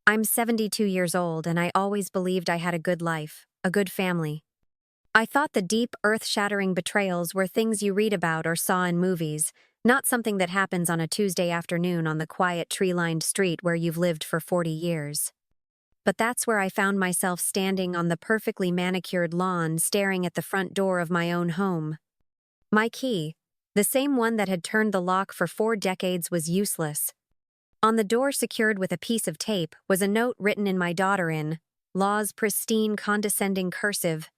I'm 72 years old and I always believed I had a good life, a good family. I thought the deep, earth-shattering betrayals were things you read about or saw in movies, not something that happens on a Tuesday afternoon on the quiet tree-lined street where you've lived for 40 years. But that's where I found myself standing on the perfectly manicured lawn staring at the front door of my own home. My key, the same one that had turned the lock for 4 decades, was useless. On the door, secured with a piece of tape, was a note written in my daughter-in-law's pristine, condescending cursive.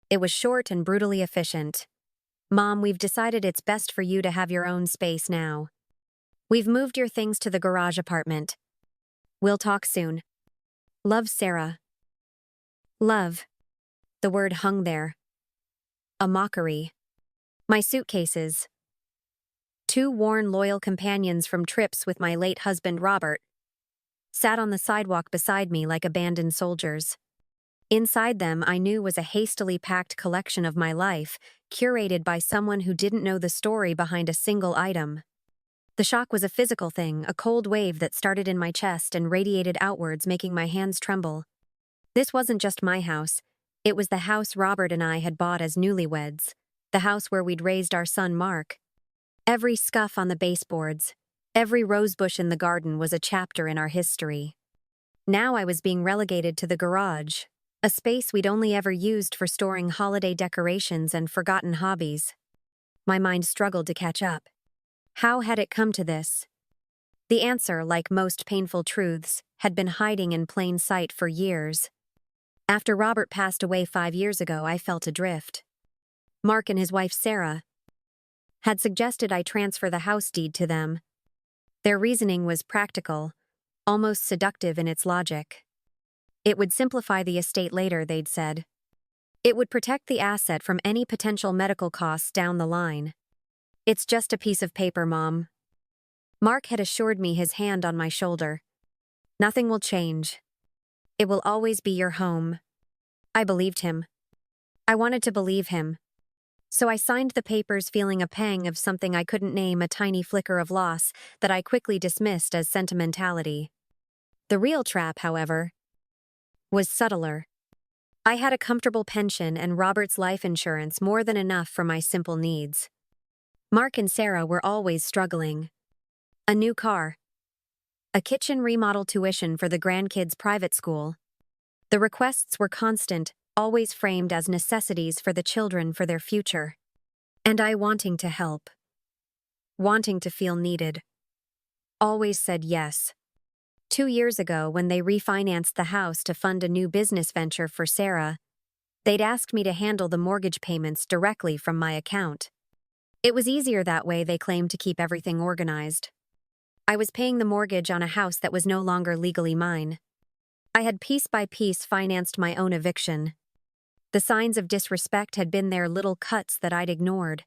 It was short and brutally efficient. "Mom, we've decided it's best for you to have your own space now. We've moved your things to the garage apartment. We'll talk soon. Love, Sarah." Love. The word hung there. A mockery. My suitcases. 2 worn, loyal companions from trips with my late husband, Robert, sat on the sidewalk beside me like abandoned soldiers. Inside them, I knew, was a hastily packed collection of my life, curated by someone who didn't know the story behind a single item. The shock was a physical thing, a cold wave that started in my chest and radiated outwards, making my hands tremble. This wasn't just my house. It was the house Robert and I had bought as newlyweds, the house where we'd raised our son, Mark. Every scuff on the baseboards, every rosebush in the garden was a chapter in our history. Now I was being relegated to the garage, a space we'd only ever used for storing holiday decorations and forgotten hobbies. My mind struggled to catch up. How had it come to this? The answer, like most painful truths, had been hiding in plain sight for years. After Robert passed away 5 years ago, I felt adrift. Mark and his wife, Sarah, had suggested I transfer the house deed to them. Their reasoning was practical, almost seductive in its logic. It would simplify the estate later, they'd said. It would protect the asset from any potential medical costs down the line. "It's just a piece of paper, Mom." Mark had assured me, his hand on my shoulder. "Nothing will change. It will always be your home." I believed him. I wanted to believe him. So I signed the papers, feeling a pang of something I couldn't name, a tiny flicker of loss that I quickly dismissed as sentimentality. The real trap, however, was subtler. I had a comfortable pension and Robert's life insurance, more than enough for my simple needs. Mark and Sarah were always struggling. A new car, a kitchen remodel, tuition for the grandkids' private school. The requests were constant, always framed as necessities for the children, for their future. And I, wanting to help, wanting to feel needed, always said yes. 2 years ago, when they refinanced the house to fund a new business venture for Sarah, they'd asked me to handle the mortgage payments directly from my account. It was easier that way, they claimed, to keep everything organized. I was paying the mortgage on a house that was no longer legally mine. I had piece by piece financed my own eviction. The signs of disrespect had been there, little cuts that I'd ignored.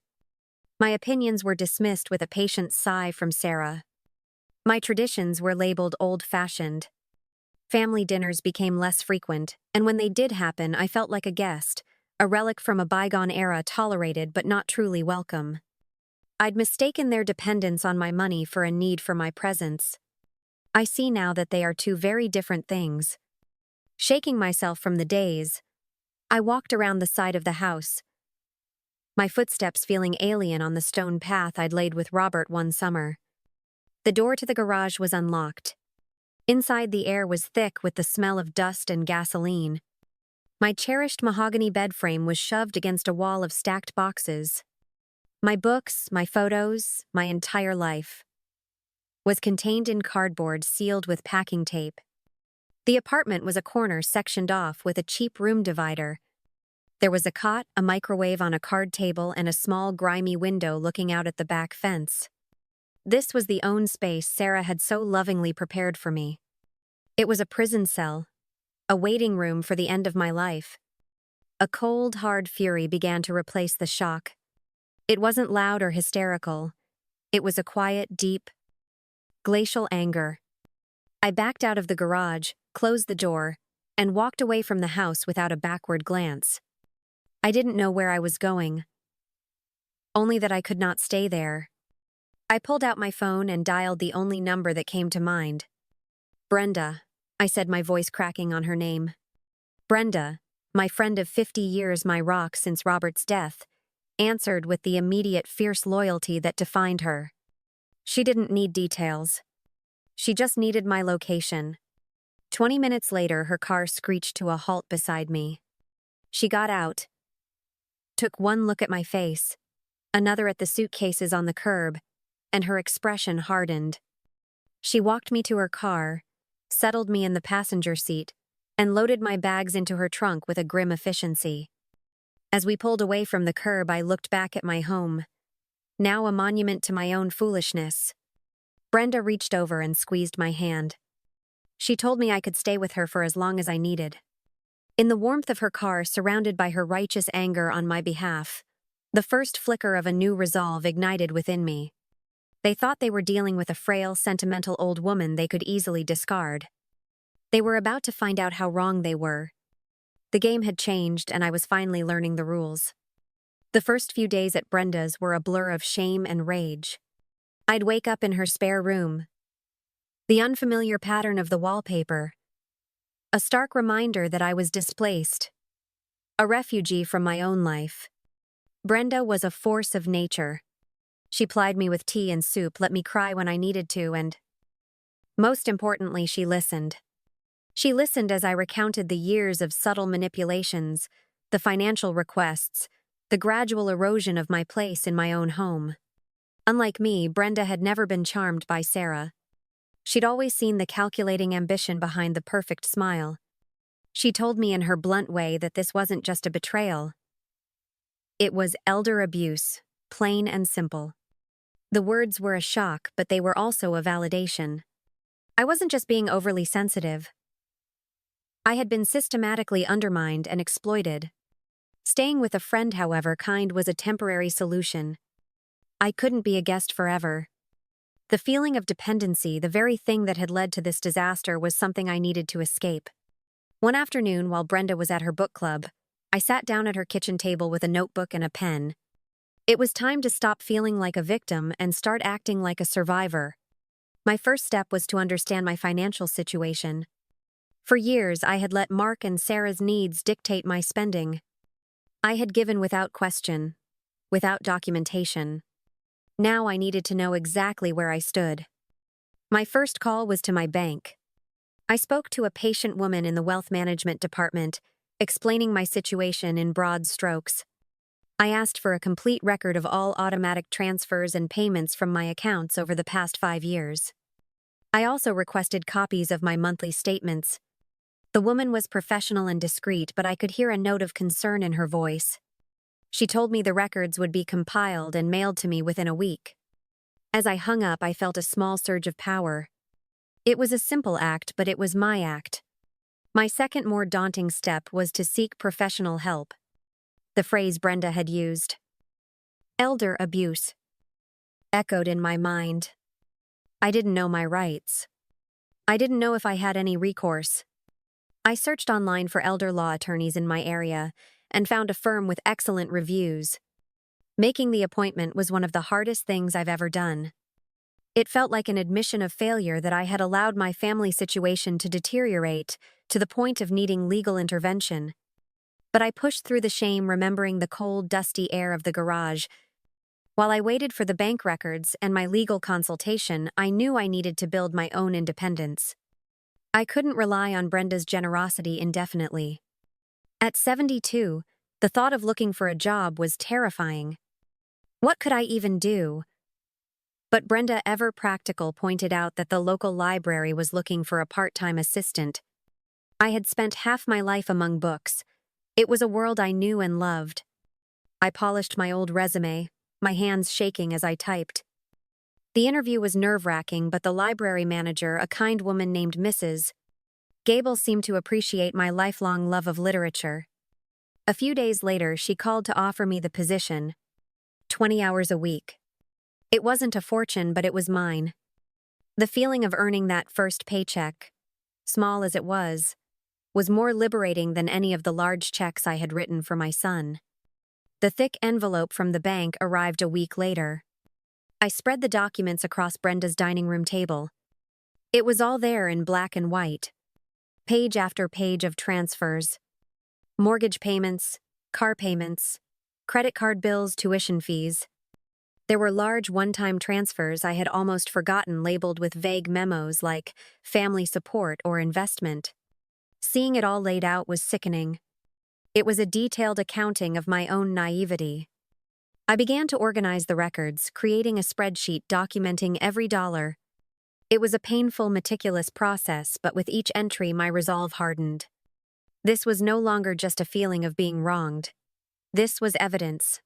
My opinions were dismissed with a patient sigh from Sarah. My traditions were labeled old-fashioned. Family dinners became less frequent, and when they did happen, I felt like a guest, a relic from a bygone era, tolerated but not truly welcome. I'd mistaken their dependence on my money for a need for my presence. I see now that they are two very different things. Shaking myself from the daze, I walked around the side of the house, my footsteps feeling alien on the stone path I'd laid with Robert one summer. The door to the garage was unlocked. Inside, the air was thick with the smell of dust and gasoline. My cherished mahogany bed frame was shoved against a wall of stacked boxes. My books, my photos, my entire life was contained in cardboard sealed with packing tape. The apartment was a corner sectioned off with a cheap room divider. There was a cot, a microwave on a card table, and a small, grimy window looking out at the back fence. This was the own space Sarah had so lovingly prepared for me. It was a prison cell, a waiting room for the end of my life. A cold, hard fury began to replace the shock. It wasn't loud or hysterical. It was a quiet, deep, glacial anger. I backed out of the garage, closed the door, and walked away from the house without a backward glance. I didn't know where I was going, only that I could not stay there. I pulled out my phone and dialed the only number that came to mind. Brenda. I said, my voice cracking on her name. Brenda, my friend of 50 years, my rock since Robert's death, answered with the immediate fierce loyalty that defined her. She didn't need details. She just needed my location. 20 minutes later, her car screeched to a halt beside me. She got out, took one look at my face, another at the suitcases on the curb, and her expression hardened. She walked me to her car, settled me in the passenger seat, and loaded my bags into her trunk with a grim efficiency. As we pulled away from the curb, I looked back at my home, now a monument to my own foolishness. Brenda reached over and squeezed my hand. She told me I could stay with her for as long as I needed. In the warmth of her car, surrounded by her righteous anger on my behalf, the first flicker of a new resolve ignited within me. They thought they were dealing with a frail, sentimental old woman they could easily discard. They were about to find out how wrong they were. The game had changed, and I was finally learning the rules. The first few days at Brenda's were a blur of shame and rage. I'd wake up in her spare room, the unfamiliar pattern of the wallpaper, a stark reminder that I was displaced, a refugee from my own life. Brenda was a force of nature. She plied me with tea and soup, let me cry when I needed to, and, most importantly, she listened. She listened as I recounted the years of subtle manipulations, the financial requests, the gradual erosion of my place in my own home. Unlike me, Brenda had never been charmed by Sarah. She'd always seen the calculating ambition behind the perfect smile. She told me in her blunt way that this wasn't just a betrayal. It was elder abuse, plain and simple. The words were a shock, but they were also a validation. I wasn't just being overly sensitive. I had been systematically undermined and exploited. Staying with a friend, however kind, was a temporary solution. I couldn't be a guest forever. The feeling of dependency, the very thing that had led to this disaster, was something I needed to escape. One afternoon, while Brenda was at her book club, I sat down at her kitchen table with a notebook and a pen. It was time to stop feeling like a victim and start acting like a survivor. My first step was to understand my financial situation. For years, I had let Mark and Sarah's needs dictate my spending. I had given without question, without documentation. Now I needed to know exactly where I stood. My first call was to my bank. I spoke to a patient woman in the wealth management department, explaining my situation in broad strokes. I asked for a complete record of all automatic transfers and payments from my accounts over the past 5 years. I also requested copies of my monthly statements. The woman was professional and discreet, but I could hear a note of concern in her voice. She told me the records would be compiled and mailed to me within a week. As I hung up, I felt a small surge of power. It was a simple act, but it was my act. My second, more daunting step was to seek professional help. The phrase Brenda had used, elder abuse, echoed in my mind. I didn't know my rights. I didn't know if I had any recourse. I searched online for elder law attorneys in my area and found a firm with excellent reviews. Making the appointment was one of the hardest things I've ever done. It felt like an admission of failure that I had allowed my family situation to deteriorate to the point of needing legal intervention. But I pushed through the shame, remembering the cold, dusty air of the garage. While I waited for the bank records and my legal consultation, I knew I needed to build my own independence. I couldn't rely on Brenda's generosity indefinitely. At 72, the thought of looking for a job was terrifying. What could I even do? But Brenda, ever practical, pointed out that the local library was looking for a part-time assistant. I had spent half my life among books. It was a world I knew and loved. I polished my old resume, my hands shaking as I typed. The interview was nerve-wracking, but the library manager, a kind woman named Mrs. Gable, seemed to appreciate my lifelong love of literature. A few days later, she called to offer me the position, 20 hours a week. It wasn't a fortune, but it was mine. The feeling of earning that first paycheck, small as it was more liberating than any of the large checks I had written for my son. The thick envelope from the bank arrived a week later. I spread the documents across Brenda's dining room table. It was all there in black and white. Page after page of transfers. Mortgage payments, car payments, credit card bills, tuition fees. There were large one-time transfers I had almost forgotten labeled with vague memos like family support or investment. Seeing it all laid out was sickening. It was a detailed accounting of my own naivety. I began to organize the records, creating a spreadsheet documenting every dollar. It was a painful, meticulous process, but with each entry my resolve hardened. This was no longer just a feeling of being wronged. This was evidence.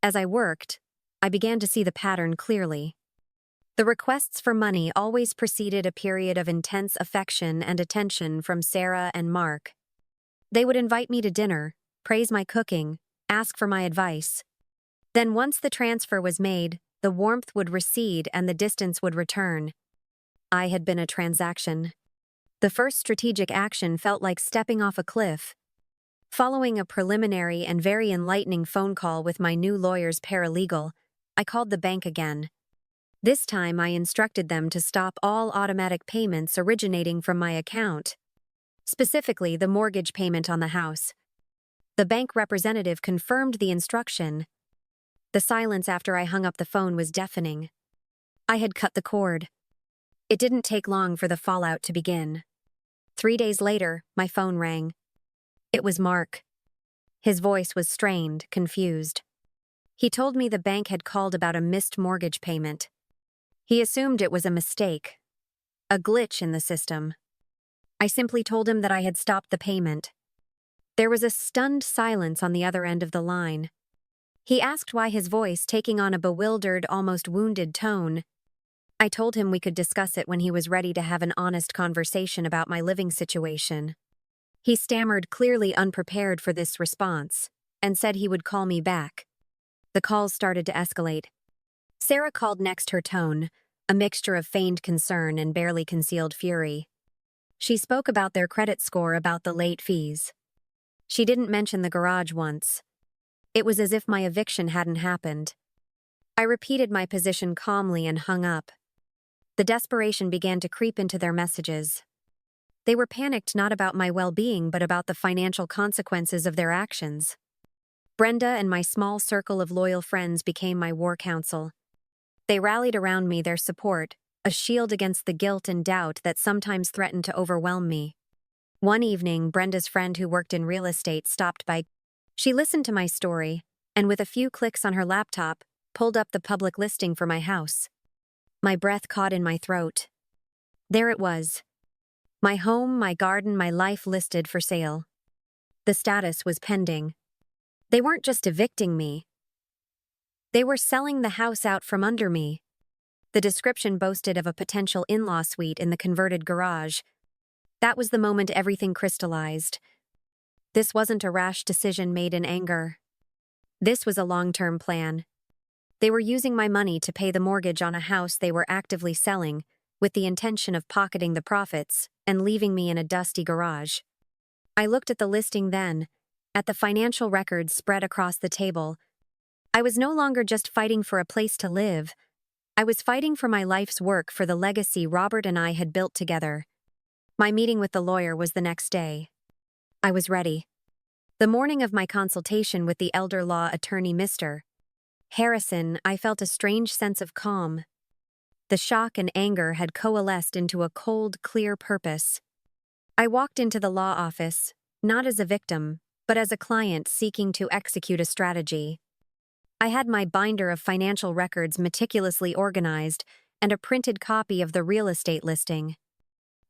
As I worked, I began to see the pattern clearly. The requests for money always preceded a period of intense affection and attention from Sarah and Mark. They would invite me to dinner, praise my cooking, ask for my advice. Then once the transfer was made, the warmth would recede and the distance would return. I had been a transaction. The first strategic action felt like stepping off a cliff. Following a preliminary and very enlightening phone call with my new lawyer's paralegal, I called the bank again. This time I instructed them to stop all automatic payments originating from my account, specifically the mortgage payment on the house. The bank representative confirmed the instruction. The silence after I hung up the phone was deafening. I had cut the cord. It didn't take long for the fallout to begin. 3 days later, my phone rang. It was Mark. His voice was strained, confused. He told me the bank had called about a missed mortgage payment. He assumed it was a mistake, a glitch in the system. I simply told him that I had stopped the payment. There was a stunned silence on the other end of the line. He asked why, his voice taking on a bewildered, almost wounded tone. I told him we could discuss it when he was ready to have an honest conversation about my living situation. He stammered, clearly unprepared for this response, and said he would call me back. The calls started to escalate. Sarah called next, her tone, a mixture of feigned concern and barely concealed fury. She spoke about their credit score, about the late fees. She didn't mention the garage once. It was as if my eviction hadn't happened. I repeated my position calmly and hung up. The desperation began to creep into their messages. They were panicked not about my well-being but about the financial consequences of their actions. Brenda and my small circle of loyal friends became my war council. They rallied around me, their support, a shield against the guilt and doubt that sometimes threatened to overwhelm me. One evening, Brenda's friend who worked in real estate stopped by. She listened to my story, and with a few clicks on her laptop, pulled up the public listing for my house. My breath caught in my throat. There it was. My home, my garden, my life listed for sale. The status was pending. They weren't just evicting me. They were selling the house out from under me. The description boasted of a potential in-law suite in the converted garage. That was the moment everything crystallized. This wasn't a rash decision made in anger. This was a long-term plan. They were using my money to pay the mortgage on a house they were actively selling, with the intention of pocketing the profits and leaving me in a dusty garage. I looked at the listing then, at the financial records spread across the table. I was no longer just fighting for a place to live. I was fighting for my life's work, for the legacy Robert and I had built together. My meeting with the lawyer was the next day. I was ready. The morning of my consultation with the elder law attorney, Mr. Harrison, I felt a strange sense of calm. The shock and anger had coalesced into a cold, clear purpose. I walked into the law office, not as a victim, but as a client seeking to execute a strategy. I had my binder of financial records meticulously organized and a printed copy of the real estate listing.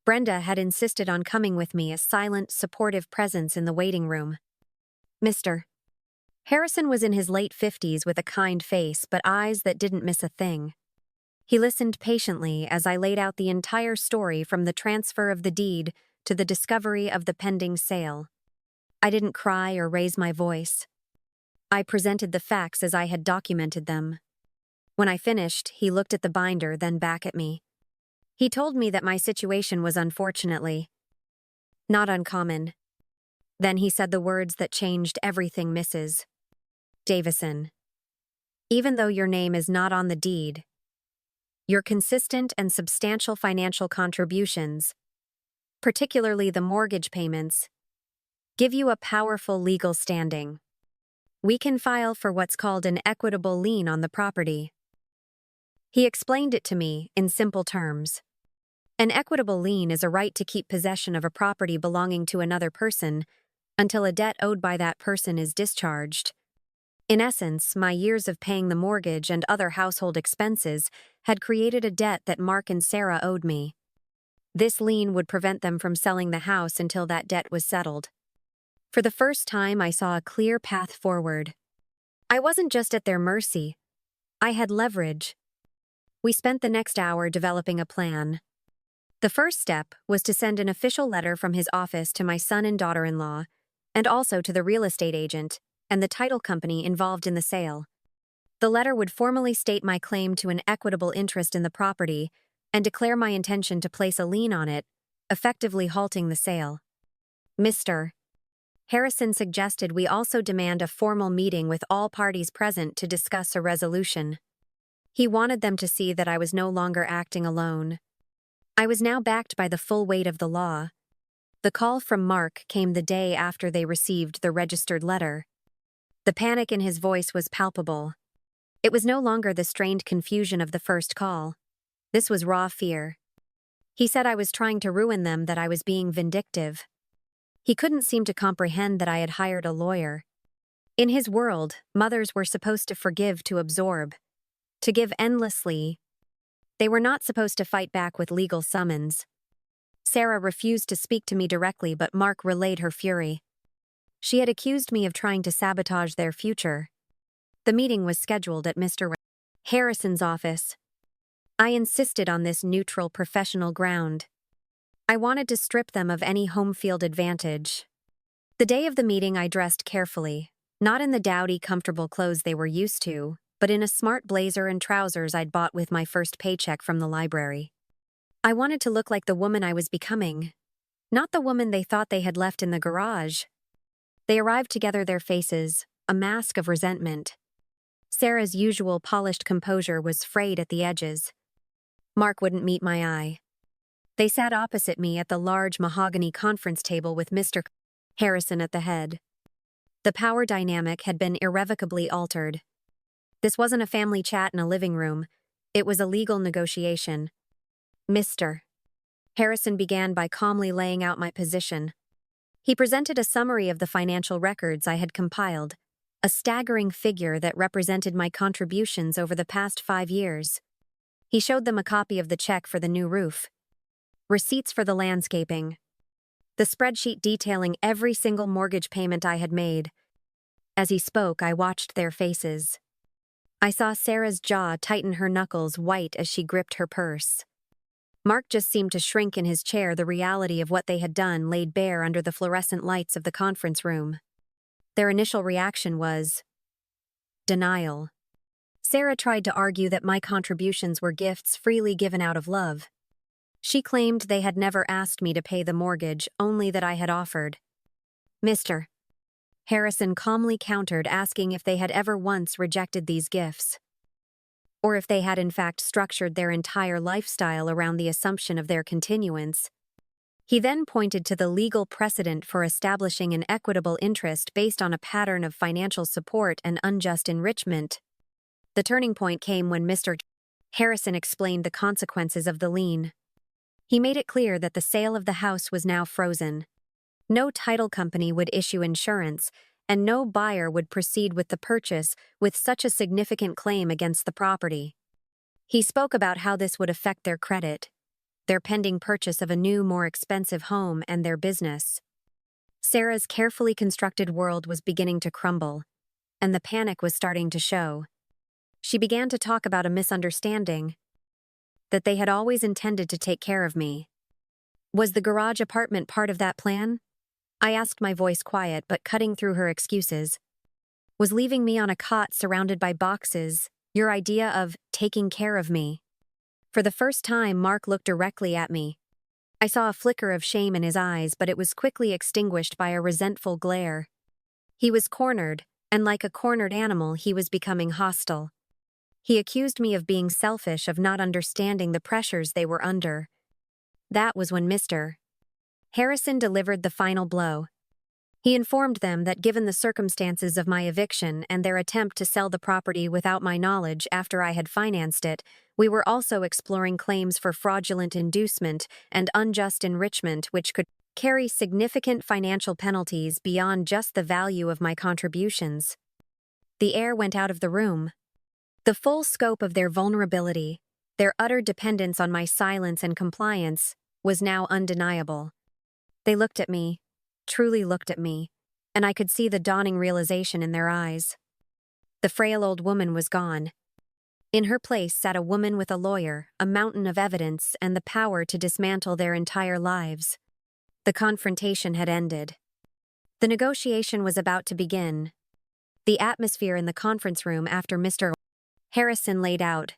Brenda had insisted on coming with me, a silent, supportive presence in the waiting room. Mr. Harrison was in his late 50s with a kind face but eyes that didn't miss a thing. He listened patiently as I laid out the entire story, from the transfer of the deed to the discovery of the pending sale. I didn't cry or raise my voice. I presented the facts as I had documented them. When I finished, he looked at the binder, then back at me. He told me that my situation was unfortunately not uncommon. Then he said the words that changed everything, Mrs. Davison. Even though your name is not on the deed, your consistent and substantial financial contributions particularly the mortgage payments, give you a powerful legal standing. We can file for what's called an equitable lien on the property. He explained it to me in simple terms. An equitable lien is a right to keep possession of a property belonging to another person until a debt owed by that person is discharged. In essence, my years of paying the mortgage and other household expenses had created a debt that Mark and Sarah owed me. This lien would prevent them from selling the house until that debt was settled. For the first time, I saw a clear path forward. I wasn't just at their mercy. I had leverage. We spent the next hour developing a plan. The first step was to send an official letter from his office to my son and daughter-in-law, and also to the real estate agent and the title company involved in the sale. The letter would formally state my claim to an equitable interest in the property and declare my intention to place a lien on it, effectively halting the sale. Mr. Harrison suggested we also demand a formal meeting with all parties present to discuss a resolution. He wanted them to see that I was no longer acting alone. I was now backed by the full weight of the law. The call from Mark came the day after they received the registered letter. The panic in his voice was palpable. It was no longer the strained confusion of the first call. This was raw fear. He said I was trying to ruin them, that I was being vindictive. He couldn't seem to comprehend that I had hired a lawyer. In his world, mothers were supposed to forgive, to absorb, to give endlessly. They were not supposed to fight back with legal summons. Sarah refused to speak to me directly, but Mark relayed her fury. She had accused me of trying to sabotage their future. The meeting was scheduled at Mr. Harrison's office. I insisted on this neutral, professional ground. I wanted to strip them of any home field advantage. The day of the meeting, I dressed carefully, not in the dowdy, comfortable clothes they were used to, but in a smart blazer and trousers I'd bought with my first paycheck from the library. I wanted to look like the woman I was becoming, not the woman they thought they had left in the garage. They arrived together, their faces a mask of resentment. Sarah's usual polished composure was frayed at the edges. Mark wouldn't meet my eye. They sat opposite me at the large mahogany conference table with Mr. Harrison at the head. The power dynamic had been irrevocably altered. This wasn't a family chat in a living room. It was a legal negotiation. Mr. Harrison began by calmly laying out my position. He presented a summary of the financial records I had compiled, a staggering figure that represented my contributions over the past 5 years. He showed them a copy of the check for the new roof, receipts for the landscaping, the spreadsheet detailing every single mortgage payment I had made. As he spoke, I watched their faces. I saw Sarah's jaw tighten, her knuckles white as she gripped her purse. Mark just seemed to shrink in his chair, the reality of what they had done laid bare under the fluorescent lights of the conference room. Their initial reaction was denial. Sarah tried to argue that my contributions were gifts freely given out of love. She claimed they had never asked me to pay the mortgage, only that I had offered. Mr. Harrison calmly countered, asking if they had ever once rejected these gifts, or if they had in fact structured their entire lifestyle around the assumption of their continuance. He then pointed to the legal precedent for establishing an equitable interest based on a pattern of financial support and unjust enrichment. The turning point came when Mr. Harrison explained the consequences of the lien. He made it clear that the sale of the house was now frozen. No title company would issue insurance, and no buyer would proceed with the purchase with such a significant claim against the property. He spoke about how this would affect their credit, their pending purchase of a new, more expensive home, and their business. Sarah's carefully constructed world was beginning to crumble, and the panic was starting to show. She began to talk about a misunderstanding, that they had always intended to take care of me. Was the garage apartment part of that plan? I asked, my voice quiet but cutting through her excuses. Was leaving me on a cot surrounded by boxes your idea of taking care of me? For the first time, Mark looked directly at me. I saw a flicker of shame in his eyes, but it was quickly extinguished by a resentful glare. He was cornered, and like a cornered animal, he was becoming hostile. He accused me of being selfish, of not understanding the pressures they were under. That was when Mr. Harrison delivered the final blow. He informed them that given the circumstances of my eviction and their attempt to sell the property without my knowledge after I had financed it, we were also exploring claims for fraudulent inducement and unjust enrichment which could carry significant financial penalties beyond just the value of my contributions. The air went out of the room. The full scope of their vulnerability, their utter dependence on my silence and compliance, was now undeniable. They looked at me, truly looked at me, and I could see the dawning realization in their eyes. The frail old woman was gone. In her place sat a woman with a lawyer, a mountain of evidence, and the power to dismantle their entire lives. The confrontation had ended. The negotiation was about to begin. The atmosphere in the conference room after Mr. Harrison laid out.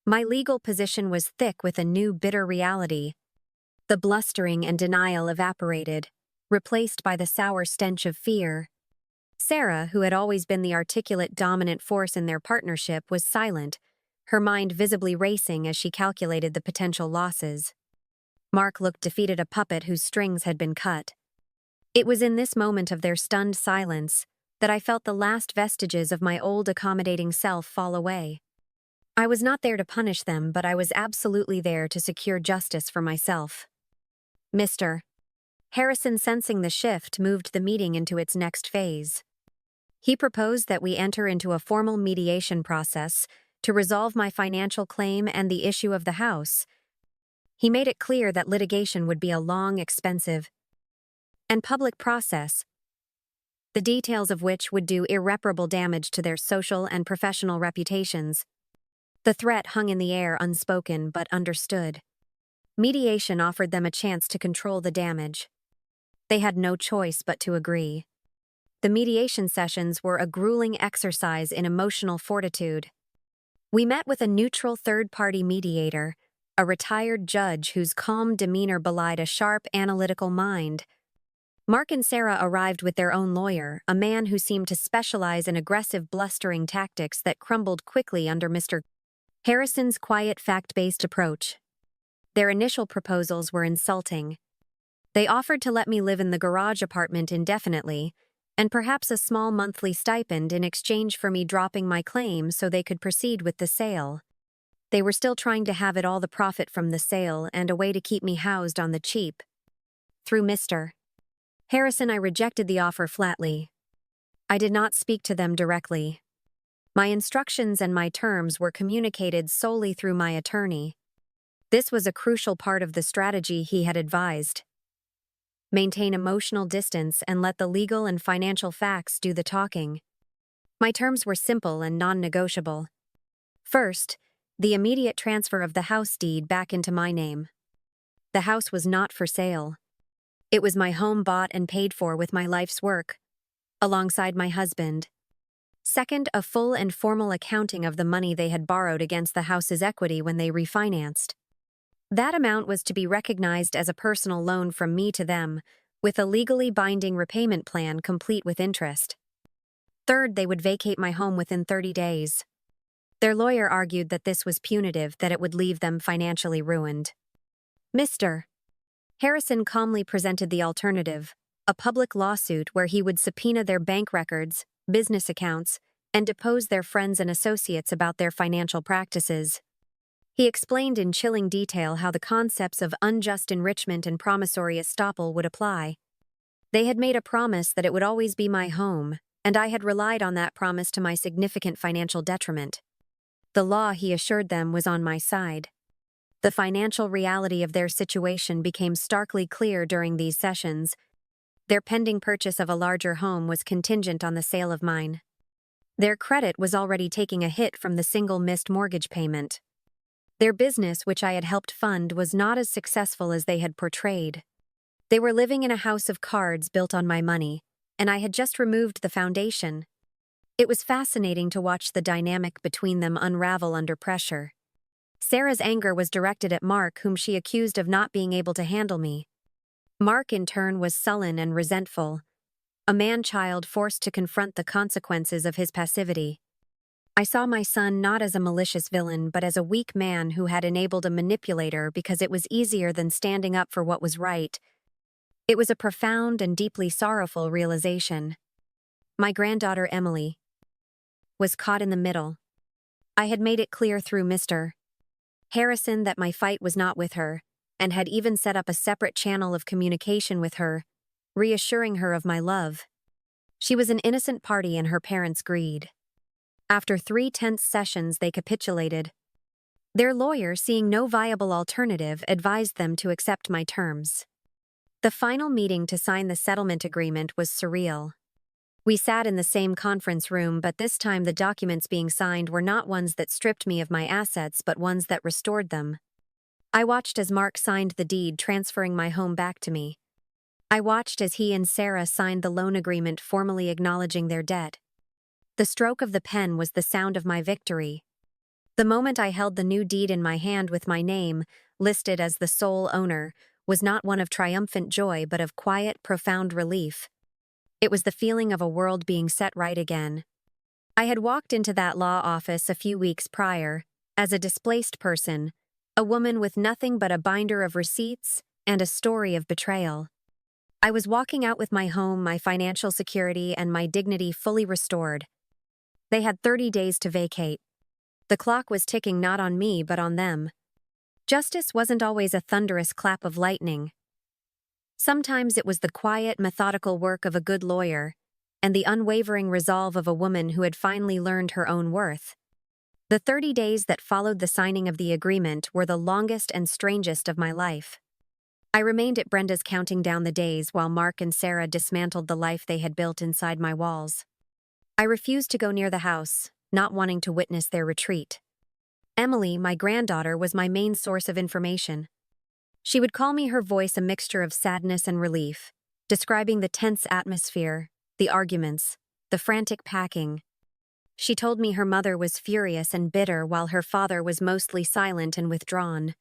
My legal position was thick with a new bitter reality. The blustering and denial evaporated, replaced by the sour stench of fear. Sarah, who had always been the articulate dominant force in their partnership, was silent, her mind visibly racing as she calculated the potential losses. Mark looked defeated, a puppet whose strings had been cut. It was in this moment of their stunned silence that I felt the last vestiges of my old accommodating self fall away. I was not there to punish them, but I was absolutely there to secure justice for myself. Mr. Harrison, sensing the shift, moved the meeting into its next phase. He proposed that we enter into a formal mediation process to resolve my financial claim and the issue of the house. He made it clear that litigation would be a long, expensive, and public process, the details of which would do irreparable damage to their social and professional reputations. The threat hung in the air, unspoken but understood. Mediation offered them a chance to control the damage. They had no choice but to agree. The mediation sessions were a grueling exercise in emotional fortitude. We met with a neutral third-party mediator, a retired judge whose calm demeanor belied a sharp, analytical mind. Mark and Sarah arrived with their own lawyer, a man who seemed to specialize in aggressive, blustering tactics that crumbled quickly under Mr. Harrison's quiet, fact-based approach. Their initial proposals were insulting. They offered to let me live in the garage apartment indefinitely, and perhaps a small monthly stipend in exchange for me dropping my claim so they could proceed with the sale. They were still trying to have all the profit from the sale and a way to keep me housed on the cheap. Through Mr. Harrison, I rejected the offer flatly. I did not speak to them directly. My instructions and my terms were communicated solely through my attorney. This was a crucial part of the strategy he had advised. Maintain emotional distance and let the legal and financial facts do the talking. My terms were simple and non-negotiable. First, the immediate transfer of the house deed back into my name. The house was not for sale. It was my home, bought and paid for with my life's work, alongside my husband. Second, a full and formal accounting of the money they had borrowed against the house's equity when they refinanced. That amount was to be recognized as a personal loan from me to them, with a legally binding repayment plan complete with interest. Third, they would vacate my home within 30 days. Their lawyer argued that this was punitive, that it would leave them financially ruined. Mr. Harrison calmly presented the alternative, a public lawsuit where he would subpoena their bank records, business accounts, and depose their friends and associates about their financial practices. He explained in chilling detail how the concepts of unjust enrichment and promissory estoppel would apply. They had made a promise that it would always be my home, and I had relied on that promise to my significant financial detriment. The law, he assured them, was on my side. The financial reality of their situation became starkly clear during these sessions. Their pending purchase of a larger home was contingent on the sale of mine. Their credit was already taking a hit from the single missed mortgage payment. Their business, which I had helped fund, was not as successful as they had portrayed. They were living in a house of cards built on my money, and I had just removed the foundation. It was fascinating to watch the dynamic between them unravel under pressure. Sarah's anger was directed at Mark, whom she accused of not being able to handle me. Mark, in turn, was sullen and resentful, a man-child forced to confront the consequences of his passivity. I saw my son not as a malicious villain, but as a weak man who had enabled a manipulator because it was easier than standing up for what was right. It was a profound and deeply sorrowful realization. My granddaughter Emily was caught in the middle. I had made it clear through Mr. Harrison that my fight was not with her, and had even set up a separate channel of communication with her, reassuring her of my love. She was an innocent party in her parents' greed. After 3 tense sessions, they capitulated. Their lawyer, seeing no viable alternative, advised them to accept my terms. The final meeting to sign the settlement agreement was surreal. We sat in the same conference room, but this time the documents being signed were not ones that stripped me of my assets, but ones that restored them. I watched as Mark signed the deed transferring my home back to me. I watched as he and Sarah signed the loan agreement formally acknowledging their debt. The stroke of the pen was the sound of my victory. The moment I held the new deed in my hand with my name, listed as the sole owner, was not one of triumphant joy but of quiet, profound relief. It was the feeling of a world being set right again. I had walked into that law office a few weeks prior, as a displaced person, a woman with nothing but a binder of receipts and a story of betrayal. I was walking out with my home, my financial security, and my dignity fully restored. They had 30 days to vacate. The clock was ticking not on me but on them. Justice wasn't always a thunderous clap of lightning. Sometimes it was the quiet, methodical work of a good lawyer, and the unwavering resolve of a woman who had finally learned her own worth. The 30 days that followed the signing of the agreement were the longest and strangest of my life. I remained at Brenda's counting down the days while Mark and Sarah dismantled the life they had built inside my walls. I refused to go near the house, not wanting to witness their retreat. Emily, my granddaughter, was my main source of information. She would call me, her voice a mixture of sadness and relief, describing the tense atmosphere, the arguments, the frantic packing. She told me her mother was furious and bitter while her father was mostly silent and withdrawn.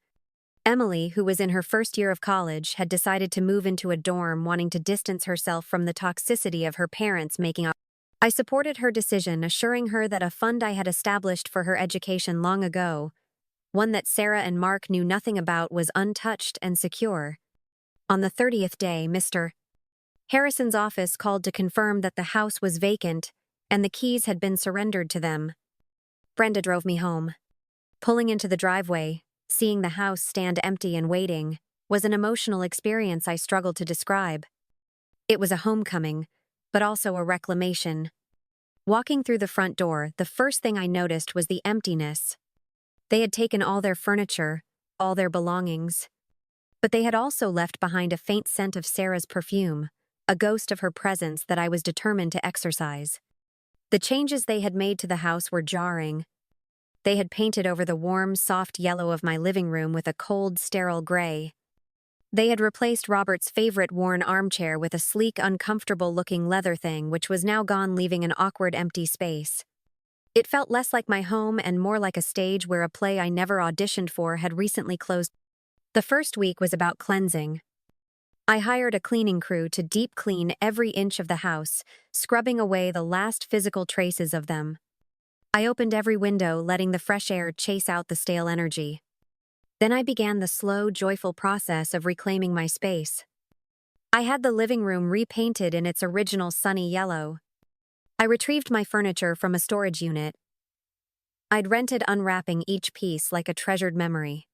Emily, who was in her first year of college, had decided to move into a dorm, wanting to distance herself from the toxicity of her parents making up. I supported her decision, assuring her that a fund I had established for her education long ago, one that Sarah and Mark knew nothing about, was untouched and secure. On the 30th day, Mr. Harrison's office called to confirm that the house was vacant and the keys had been surrendered to them. Brenda drove me home. Pulling into the driveway, seeing the house stand empty and waiting, was an emotional experience I struggled to describe. It was a homecoming, but also a reclamation. Walking through the front door, the first thing I noticed was the emptiness. They had taken all their furniture, all their belongings. But they had also left behind a faint scent of Sarah's perfume, a ghost of her presence that I was determined to exorcise. The changes they had made to the house were jarring. They had painted over the warm, soft yellow of my living room with a cold, sterile gray. They had replaced Robert's favorite worn armchair with a sleek, uncomfortable-looking leather thing which was now gone, leaving an awkward, empty space. It felt less like my home and more like a stage where a play I never auditioned for had recently closed. The first week was about cleansing. I hired a cleaning crew to deep clean every inch of the house, scrubbing away the last physical traces of them. I opened every window, letting the fresh air chase out the stale energy. Then I began the slow, joyful process of reclaiming my space. I had the living room repainted in its original sunny yellow. I retrieved my furniture from a storage unit. I'd rented, unwrapping each piece like a treasured memory.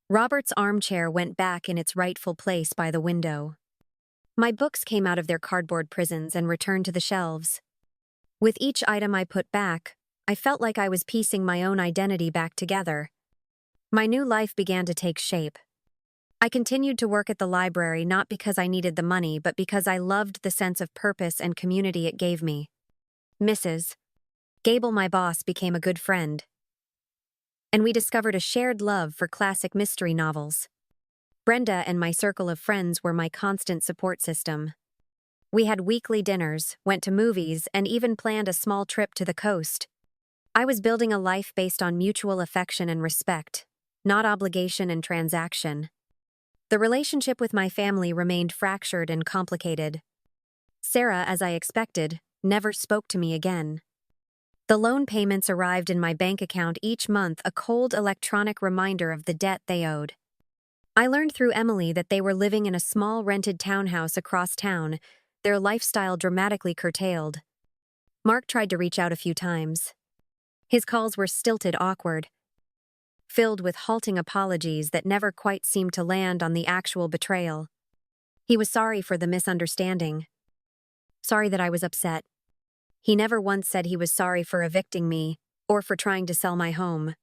Robert's armchair went back in its rightful place by the window. My books came out of their cardboard prisons and returned to the shelves. With each item I put back, I felt like I was piecing my own identity back together. My new life began to take shape. I continued to work at the library not because I needed the money, but because I loved the sense of purpose and community it gave me. Mrs. Gable, my boss, became a good friend, and we discovered a shared love for classic mystery novels. Brenda and my circle of friends were my constant support system. We had weekly dinners, went to movies, and even planned a small trip to the coast. I was building a life based on mutual affection and respect, not obligation and transaction. The relationship with my family remained fractured and complicated. Sarah, as I expected, never spoke to me again. The loan payments arrived in my bank account each month, a cold electronic reminder of the debt they owed. I learned through Emily that they were living in a small rented townhouse across town, their lifestyle dramatically curtailed. Mark tried to reach out a few times. His calls were stilted, awkward, filled with halting apologies that never quite seemed to land on the actual betrayal. He was sorry for the misunderstanding. Sorry that I was upset. He never once said he was sorry for evicting me or for trying to sell my home.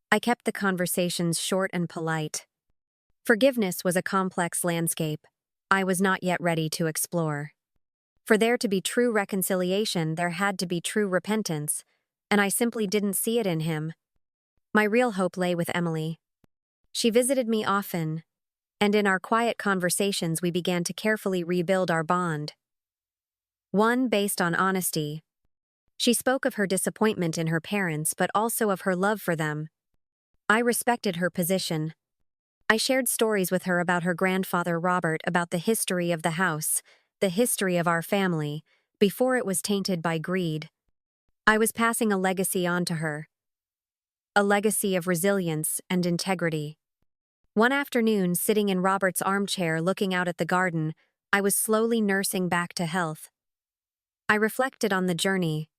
I kept the conversations short and polite. Forgiveness was a complex landscape I was not yet ready to explore. For there to be true reconciliation, there had to be true repentance, and I simply didn't see it in him. My real hope lay with Emily. She visited me often, and in our quiet conversations we began to carefully rebuild our bond. One based on honesty. She spoke of her disappointment in her parents, but also of her love for them. I respected her position. I shared stories with her about her grandfather Robert, about the history of the house, the history of our family, before it was tainted by greed. I was passing a legacy on to her. A legacy of resilience and integrity. One afternoon, sitting in Robert's armchair looking out at the garden, I was slowly nursing back to health. I reflected on the journey.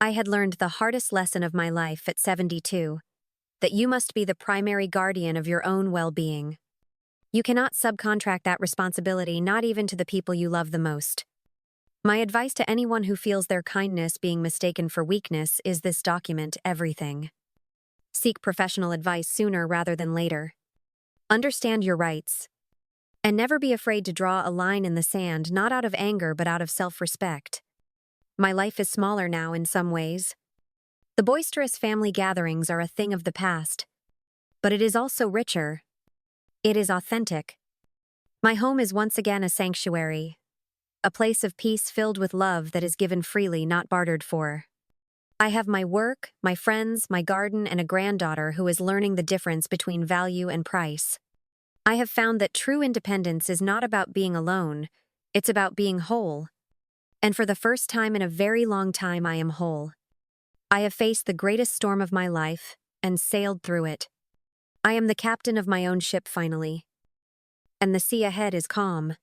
I had learned the hardest lesson of my life at 72, that you must be the primary guardian of your own well-being. You cannot subcontract that responsibility, not even to the people you love the most. My advice to anyone who feels their kindness being mistaken for weakness is this: document everything. Seek professional advice sooner rather than later. Understand your rights. And never be afraid to draw a line in the sand, not out of anger but out of self-respect. My life is smaller now in some ways. The boisterous family gatherings are a thing of the past. But it is also richer. It is authentic. My home is once again a sanctuary. A place of peace filled with love that is given freely, not bartered for. I have my work, my friends, my garden, and a granddaughter who is learning the difference between value and price. I have found that true independence is not about being alone, it's about being whole. And for the first time in a very long time, I am whole. I have faced the greatest storm of my life and sailed through it. I am the captain of my own ship finally. And the sea ahead is calm.